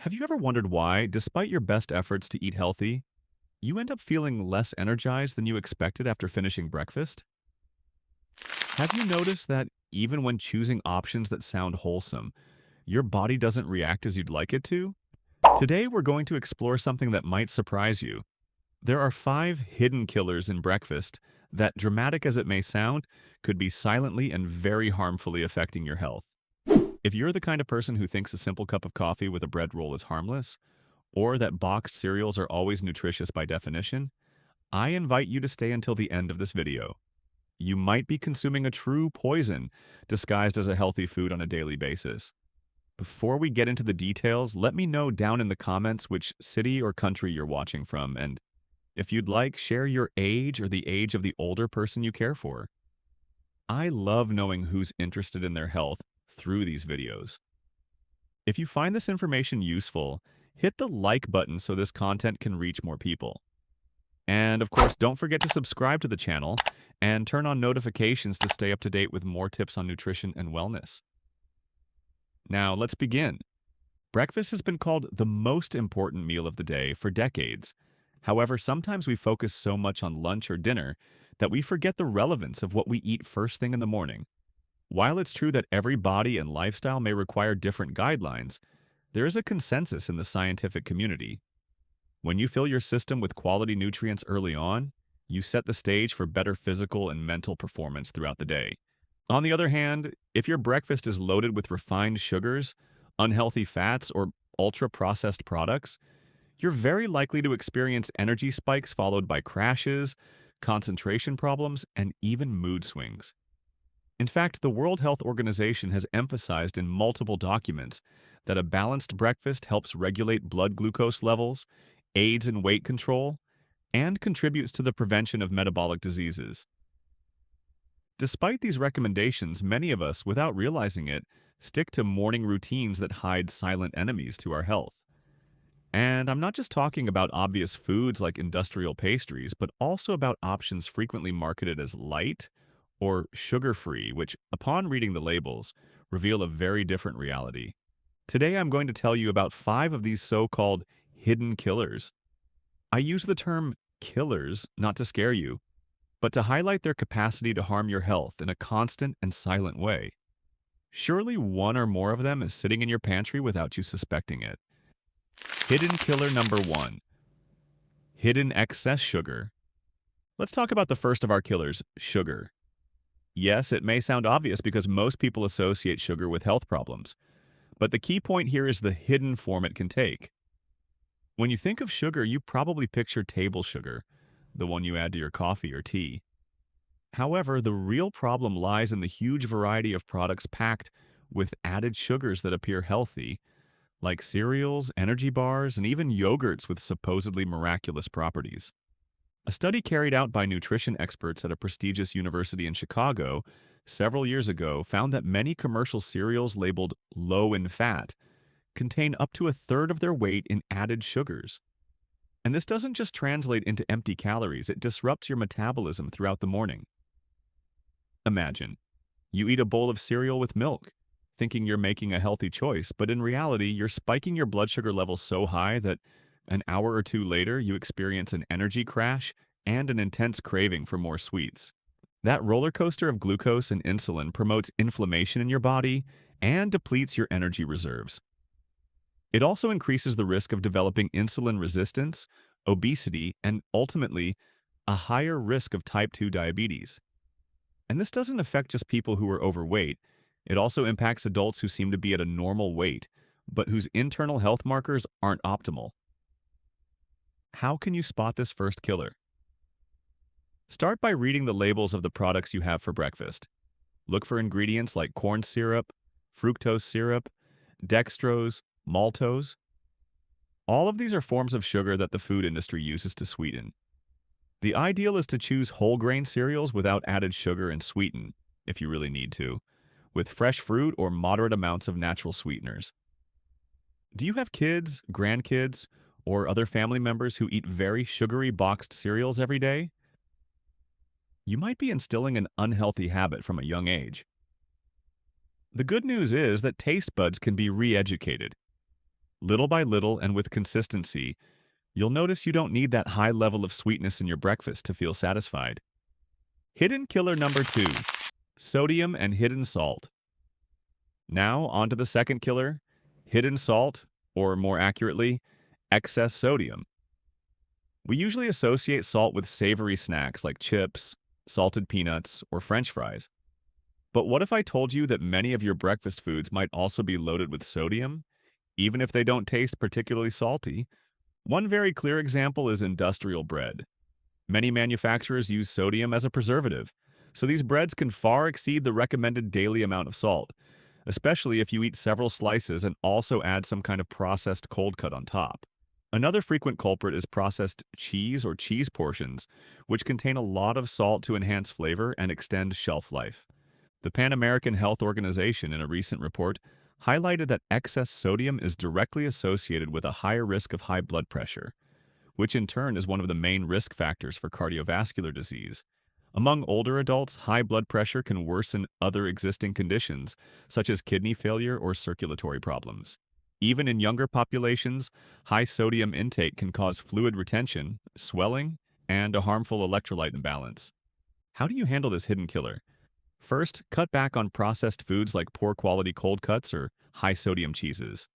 Have you ever wondered why, despite your best efforts to eat healthy, you end up feeling less energized than you expected after finishing breakfast? Have you noticed that even when choosing options that sound wholesome, your body doesn't react as you'd like it to? Today, we're going to explore something that might surprise you. There are 5 hidden killers in breakfast that, dramatic as it may sound, could be silently and very harmfully affecting your health. If you're the kind of person who thinks a simple cup of coffee with a bread roll is harmless, or that boxed cereals are always nutritious by definition, I invite you to stay until the end of this video. You might be consuming a true poison disguised as a healthy food on a daily basis. Before we get into the details, let me know down in the comments which city or country you're watching from, and if you'd like, share your age or the age of the older person you care for. I love knowing who's interested in their health through these videos. If you find this information useful, hit the like button so this content can reach more people. And of course, don't forget to subscribe to the channel and turn on notifications to stay up to date with more tips on nutrition and wellness. Now, let's begin. Breakfast has been called the most important meal of the day for decades. However, sometimes we focus so much on lunch or dinner that we forget the relevance of what we eat first thing in the morning. While it's true that every body and lifestyle may require different guidelines, there is a consensus in the scientific community. When you fill your system with quality nutrients early on, you set the stage for better physical and mental performance throughout the day. On the other hand, if your breakfast is loaded with refined sugars, unhealthy fats, or ultra-processed products, you're very likely to experience energy spikes followed by crashes, concentration problems, and even mood swings. In fact, the World Health Organization has emphasized in multiple documents that a balanced breakfast helps regulate blood glucose levels, aids in weight control, and contributes to the prevention of metabolic diseases. Despite these recommendations, many of us, without realizing it, stick to morning routines that hide silent enemies to our health. And I'm not just talking about obvious foods like industrial pastries, but also about options frequently marketed as light or sugar-free, which, upon reading the labels, reveal a very different reality. Today, I'm going to tell you about 5 of these so-called hidden killers. I use the term killers not to scare you, but to highlight their capacity to harm your health in a constant and silent way. Surely one or more of them is sitting in your pantry without you suspecting it. Hidden killer number 1. Hidden excess sugar. Let's talk about the first of our killers, sugar. Yes, it may sound obvious because most people associate sugar with health problems, but the key point here is the hidden form it can take. When you think of sugar, you probably picture table sugar, the one you add to your coffee or tea. However, the real problem lies in the huge variety of products packed with added sugars that appear healthy, like cereals, energy bars, and even yogurts with supposedly miraculous properties. A study carried out by nutrition experts at a prestigious university in Chicago several years ago found that many commercial cereals labeled low in fat contain up to a third of their weight in added sugars. And this doesn't just translate into empty calories, it disrupts your metabolism throughout the morning. Imagine, you eat a bowl of cereal with milk, thinking you're making a healthy choice, but in reality, you're spiking your blood sugar levels so high that an hour or two later, you experience an energy crash and an intense craving for more sweets. That roller coaster of glucose and insulin promotes inflammation in your body and depletes your energy reserves. It also increases the risk of developing insulin resistance, obesity, and ultimately, a higher risk of type 2 diabetes. And this doesn't affect just people who are overweight. It also impacts adults who seem to be at a normal weight, but whose internal health markers aren't optimal. How can you spot this first killer? Start by reading the labels of the products you have for breakfast. Look for ingredients like corn syrup, fructose syrup, dextrose, maltose. All of these are forms of sugar that the food industry uses to sweeten. The ideal is to choose whole grain cereals without added sugar and sweeten, if you really need to, with fresh fruit or moderate amounts of natural sweeteners. Do you have kids, grandkids, or other family members who eat very sugary boxed cereals every day? You might be instilling an unhealthy habit from a young age. The good news is that taste buds can be re-educated. Little by little and with consistency, you'll notice you don't need that high level of sweetness in your breakfast to feel satisfied. Hidden killer number 2, sodium and hidden salt. Now, on to the second killer, hidden salt, or more accurately, excess sodium. We usually associate salt with savory snacks like chips, salted peanuts, or French fries. But what if I told you that many of your breakfast foods might also be loaded with sodium, even if they don't taste particularly salty? One very clear example is industrial bread. Many manufacturers use sodium as a preservative, so these breads can far exceed the recommended daily amount of salt, especially if you eat several slices and also add some kind of processed cold cut on top. Another frequent culprit is processed cheese or cheese portions, which contain a lot of salt to enhance flavor and extend shelf life. The Pan American Health Organization, in a recent report, highlighted that excess sodium is directly associated with a higher risk of high blood pressure, which in turn is one of the main risk factors for cardiovascular disease. Among older adults, high blood pressure can worsen other existing conditions, such as kidney failure or circulatory problems. Even in younger populations, high sodium intake can cause fluid retention, swelling, and a harmful electrolyte imbalance. How do you handle this hidden killer? First, cut back on processed foods like poor quality cold cuts or high sodium cheeses.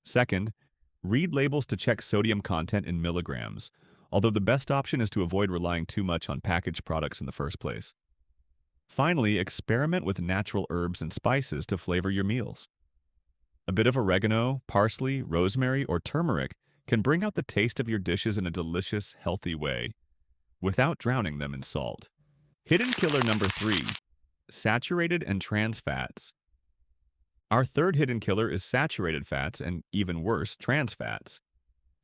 Second, read labels to check sodium content in milligrams, although the best option is to avoid relying too much on packaged products in the first place. Finally, experiment with natural herbs and spices to flavor your meals. A bit of oregano, parsley, rosemary, or turmeric can bring out the taste of your dishes in a delicious, healthy way, without drowning them in salt. Hidden killer number 3, saturated and trans fats. Our third hidden killer is saturated fats and, even worse, trans fats.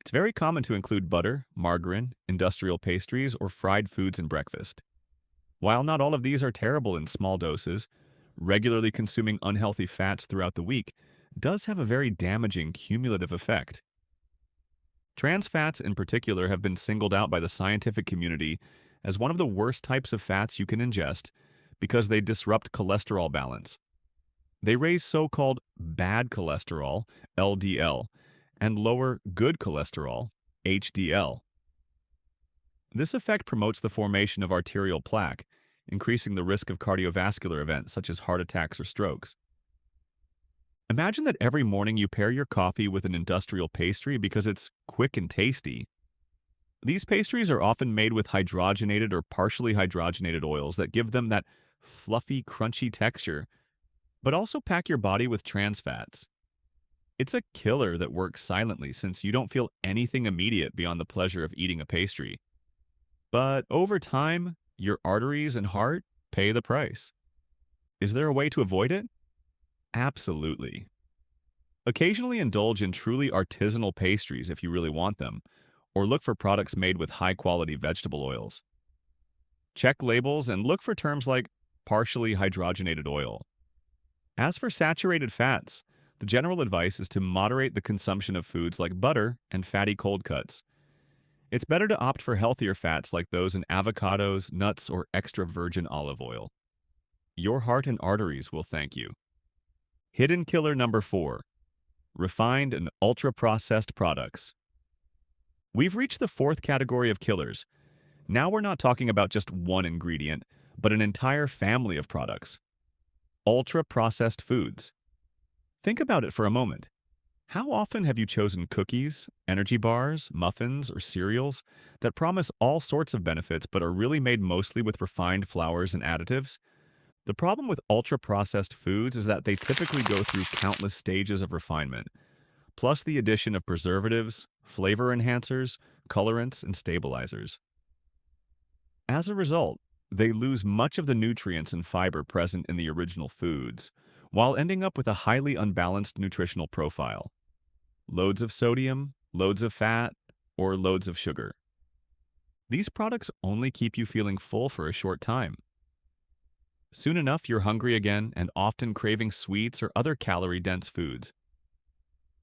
It's very common to include butter, margarine, industrial pastries, or fried foods in breakfast. While not all of these are terrible in small doses, regularly consuming unhealthy fats throughout the week does have a very damaging cumulative effect. Trans fats in particular have been singled out by the scientific community as one of the worst types of fats you can ingest because they disrupt cholesterol balance. They raise so-called bad cholesterol, LDL, and lower good cholesterol, HDL. This effect promotes the formation of arterial plaque, increasing the risk of cardiovascular events such as heart attacks or strokes. Imagine that every morning you pair your coffee with an industrial pastry because it's quick and tasty. These pastries are often made with hydrogenated or partially hydrogenated oils that give them that fluffy, crunchy texture, but also pack your body with trans fats. It's a killer that works silently since you don't feel anything immediate beyond the pleasure of eating a pastry. But over time, your arteries and heart pay the price. Is there a way to avoid it? Absolutely. Occasionally indulge in truly artisanal pastries if you really want them, or look for products made with high-quality vegetable oils. Check labels and look for terms like partially hydrogenated oil. As for saturated fats, the general advice is to moderate the consumption of foods like butter and fatty cold cuts. It's better to opt for healthier fats like those in avocados, nuts, or extra virgin olive oil. Your heart and arteries will thank you. Hidden killer number 4, refined and ultra-processed products. We've reached the fourth category of killers. Now we're not talking about just one ingredient, but an entire family of products. Ultra-processed foods. Think about it for a moment. How often have you chosen cookies, energy bars, muffins, or cereals that promise all sorts of benefits but are really made mostly with refined flours and additives? The problem with ultra-processed foods is that they typically go through countless stages of refinement, plus the addition of preservatives, flavor enhancers, colorants, and stabilizers. As a result, they lose much of the nutrients and fiber present in the original foods, while ending up with a highly unbalanced nutritional profile. Loads of sodium, loads of fat, or loads of sugar. These products only keep you feeling full for a short time. Soon enough, you're hungry again and often craving sweets or other calorie-dense foods.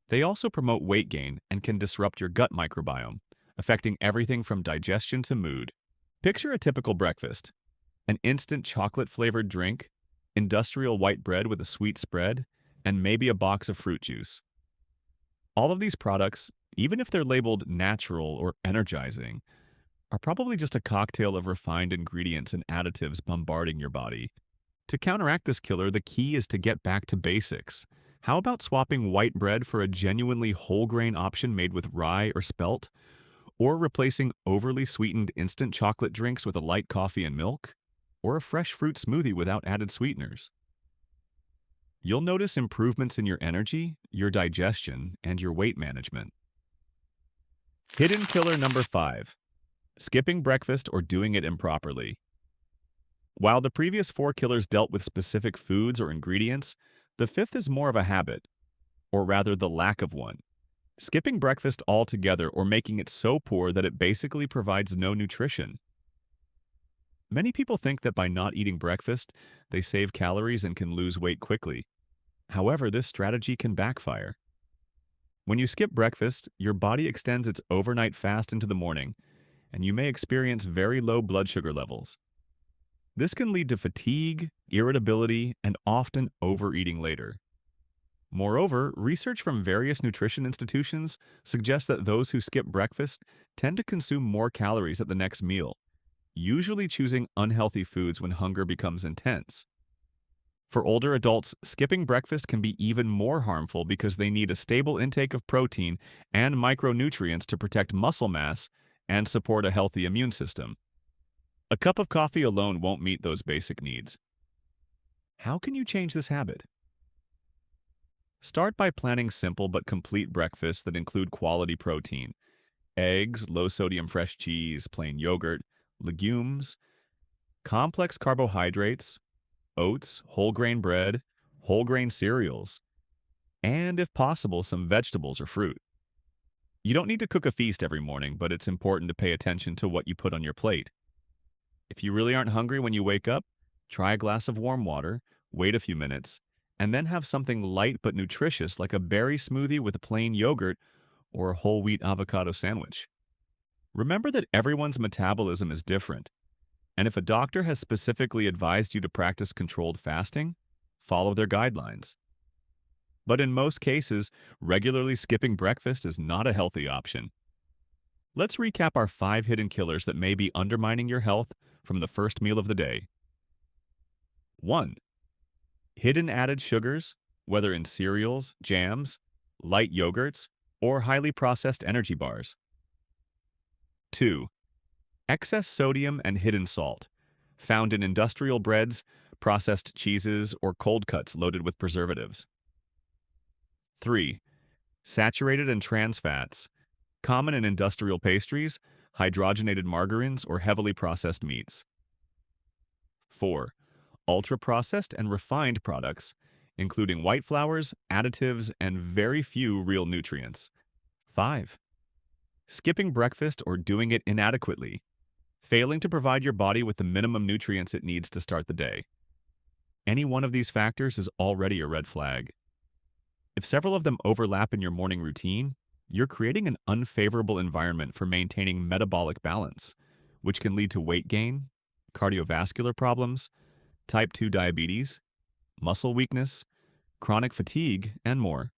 They also promote weight gain and can disrupt your gut microbiome, affecting everything from digestion to mood. Picture a typical breakfast: an instant chocolate-flavored drink, industrial white bread with a sweet spread, and maybe a box of fruit juice. All of these products, even if they're labeled natural or energizing, are probably just a cocktail of refined ingredients and additives bombarding your body. To counteract this killer, the key is to get back to basics. How about swapping white bread for a genuinely whole grain option made with rye or spelt? Or replacing overly sweetened instant chocolate drinks with a light coffee and milk? Or a fresh fruit smoothie without added sweeteners? You'll notice improvements in your energy, your digestion, and your weight management. Hidden killer number 5. Skipping breakfast or doing it improperly. While the previous 4 killers dealt with specific foods or ingredients, the fifth is more of a habit, or rather the lack of one. Skipping breakfast altogether or making it so poor that it basically provides no nutrition. Many people think that by not eating breakfast, they save calories and can lose weight quickly. However, this strategy can backfire. When you skip breakfast, your body extends its overnight fast into the morning, and you may experience very low blood sugar levels. This can lead to fatigue, irritability, and often overeating later. Moreover, research from various nutrition institutions suggests that those who skip breakfast tend to consume more calories at the next meal, usually choosing unhealthy foods when hunger becomes intense. For older adults, skipping breakfast can be even more harmful because they need a stable intake of protein and micronutrients to protect muscle mass and support a healthy immune system. A cup of coffee alone won't meet those basic needs. How can you change this habit? Start by planning simple but complete breakfasts that include quality protein: eggs, low-sodium fresh cheese, plain yogurt, legumes, complex carbohydrates, oats, whole grain bread, whole grain cereals, and if possible, some vegetables or fruit. You don't need to cook a feast every morning, but it's important to pay attention to what you put on your plate. If you really aren't hungry when you wake up, try a glass of warm water, wait a few minutes, and then have something light but nutritious like a berry smoothie with a plain yogurt or a whole wheat avocado sandwich. Remember that everyone's metabolism is different, and if a doctor has specifically advised you to practice controlled fasting, follow their guidelines. But in most cases, regularly skipping breakfast is not a healthy option. Let's recap our 5 hidden killers that may be undermining your health from the first meal of the day. 1. Hidden added sugars, whether in cereals, jams, light yogurts, or highly processed energy bars. 2. Excess sodium and hidden salt, found in industrial breads, processed cheeses, or cold cuts loaded with preservatives. 3. Saturated and trans fats, common in industrial pastries, hydrogenated margarines, or heavily processed meats. 4. Ultra-processed and refined products, including white flours, additives, and very few real nutrients. 5. Skipping breakfast or doing it inadequately, failing to provide your body with the minimum nutrients it needs to start the day. Any one of these factors is already a red flag. If several of them overlap in your morning routine, you're creating an unfavorable environment for maintaining metabolic balance, which can lead to weight gain, cardiovascular problems, type 2 diabetes, muscle weakness, chronic fatigue, and more.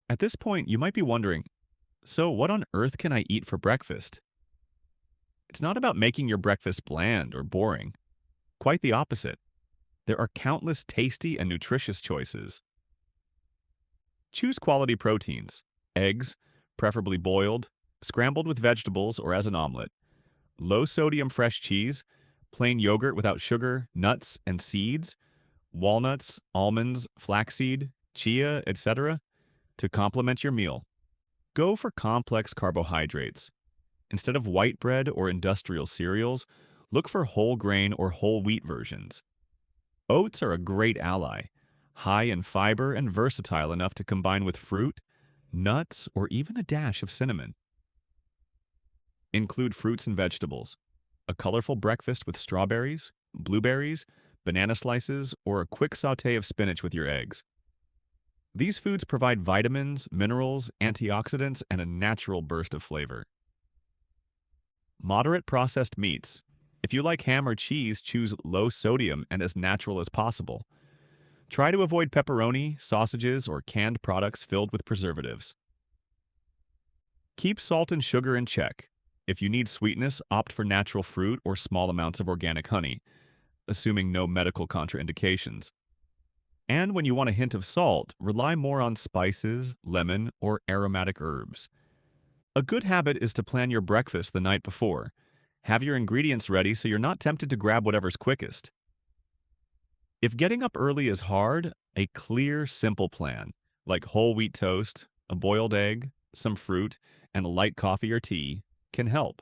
At this point, you might be wondering, so what on earth can I eat for breakfast? It's not about making your breakfast bland or boring. Quite the opposite. There are countless tasty and nutritious choices. Choose quality proteins: eggs, preferably boiled, scrambled with vegetables or as an omelet, low-sodium fresh cheese, plain yogurt without sugar, nuts and seeds, walnuts, almonds, flaxseed, chia, etc. to complement your meal. Go for complex carbohydrates. Instead of white bread or industrial cereals, look for whole grain or whole wheat versions. Oats are a great ally, high in fiber and versatile enough to combine with fruit, nuts, or even a dash of cinnamon. Include fruits and vegetables. A colorful breakfast with strawberries, blueberries, banana slices, or a quick sauté of spinach with your eggs. These foods provide vitamins, minerals, antioxidants, and a natural burst of flavor. Moderate processed meats. If you like ham or cheese, choose low sodium and as natural as possible. Try to avoid pepperoni, sausages, or canned products filled with preservatives. Keep salt and sugar in check. If you need sweetness, opt for natural fruit or small amounts of organic honey, assuming no medical contraindications. And when you want a hint of salt, rely more on spices, lemon, or aromatic herbs. A good habit is to plan your breakfast the night before. Have your ingredients ready so you're not tempted to grab whatever's quickest. If getting up early is hard, a clear, simple plan, like whole wheat toast, a boiled egg, some fruit, and a light coffee or tea, can help.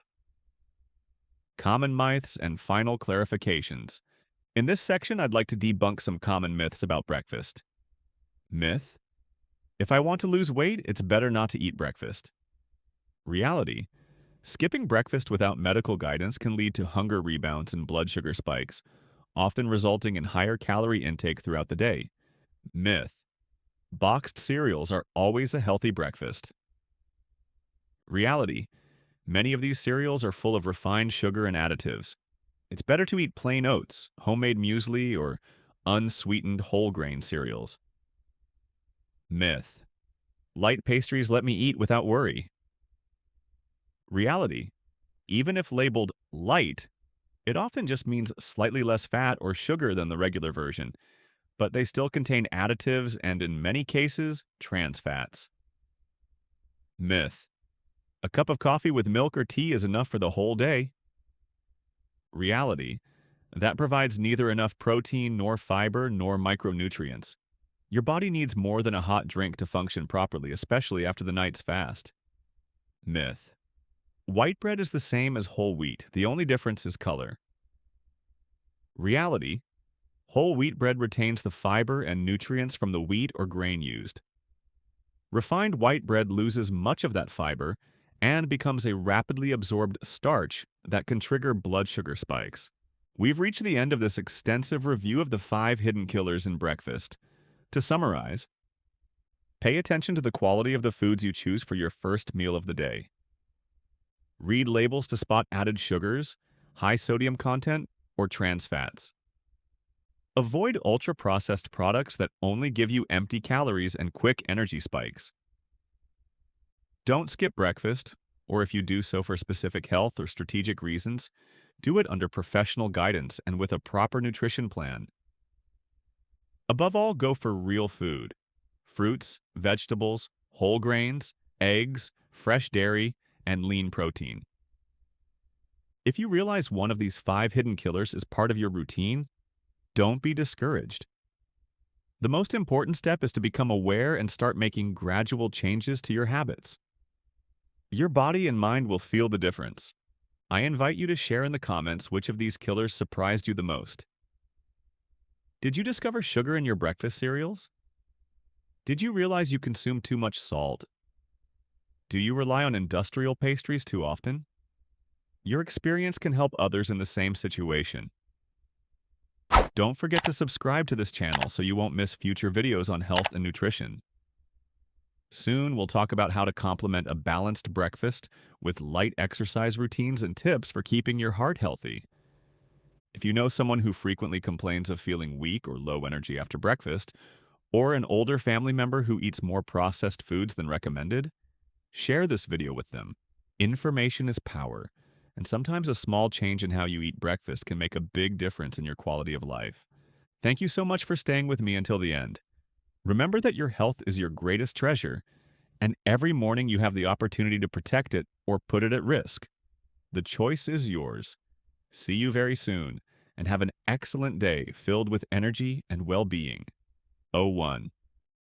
Common myths and final clarifications. In this section, I'd like to debunk some common myths about breakfast. Myth: if I want to lose weight, it's better not to eat breakfast. Reality: skipping breakfast without medical guidance can lead to hunger rebounds and blood sugar spikes, often resulting in higher calorie intake throughout the day. Myth: boxed cereals are always a healthy breakfast. Reality: many of these cereals are full of refined sugar and additives. It's better to eat plain oats, homemade muesli, or unsweetened whole grain cereals. Myth: light pastries let me eat without worry. Reality: even if labeled light, it often just means slightly less fat or sugar than the regular version, but they still contain additives and, in many cases, trans fats. Myth: a cup of coffee with milk or tea is enough for the whole day. Reality: that provides neither enough protein nor fiber nor micronutrients. Your body needs more than a hot drink to function properly, especially after the night's fast. Myth: white bread is the same as whole wheat. The only difference is color. Reality: whole wheat bread retains the fiber and nutrients from the wheat or grain used. Refined white bread loses much of that fiber and becomes a rapidly absorbed starch that can trigger blood sugar spikes. We've reached the end of this extensive review of the 5 hidden killers in breakfast. To summarize, pay attention to the quality of the foods you choose for your first meal of the day. Read labels to spot added sugars, high sodium content, or trans fats. Avoid ultra-processed products that only give you empty calories and quick energy spikes. Don't skip breakfast, or if you do so for specific health or strategic reasons, do it under professional guidance and with a proper nutrition plan. Above all, go for real food: fruits, vegetables, whole grains, eggs, fresh dairy, and lean protein. If you realize one of these 5 hidden killers is part of your routine, don't be discouraged. The most important step is to become aware and start making gradual changes to your habits. Your body and mind will feel the difference. I invite you to share in the comments which of these killers surprised you the most. Did you discover sugar in your breakfast cereals? Did you realize you consume too much salt? Do you rely on industrial pastries too often? Your experience can help others in the same situation. Don't forget to subscribe to this channel so you won't miss future videos on health and nutrition. Soon, we'll talk about how to complement a balanced breakfast with light exercise routines and tips for keeping your heart healthy. If you know someone who frequently complains of feeling weak or low energy after breakfast, or an older family member who eats more processed foods than recommended, share this video with them. Information is power, and sometimes a small change in how you eat breakfast can make a big difference in your quality of life. Thank you so much for staying with me until the end. Remember that your health is your greatest treasure, and every morning you have the opportunity to protect it or put it at risk. The choice is yours. See you very soon, and have an excellent day filled with energy and well-being. Oh, 01.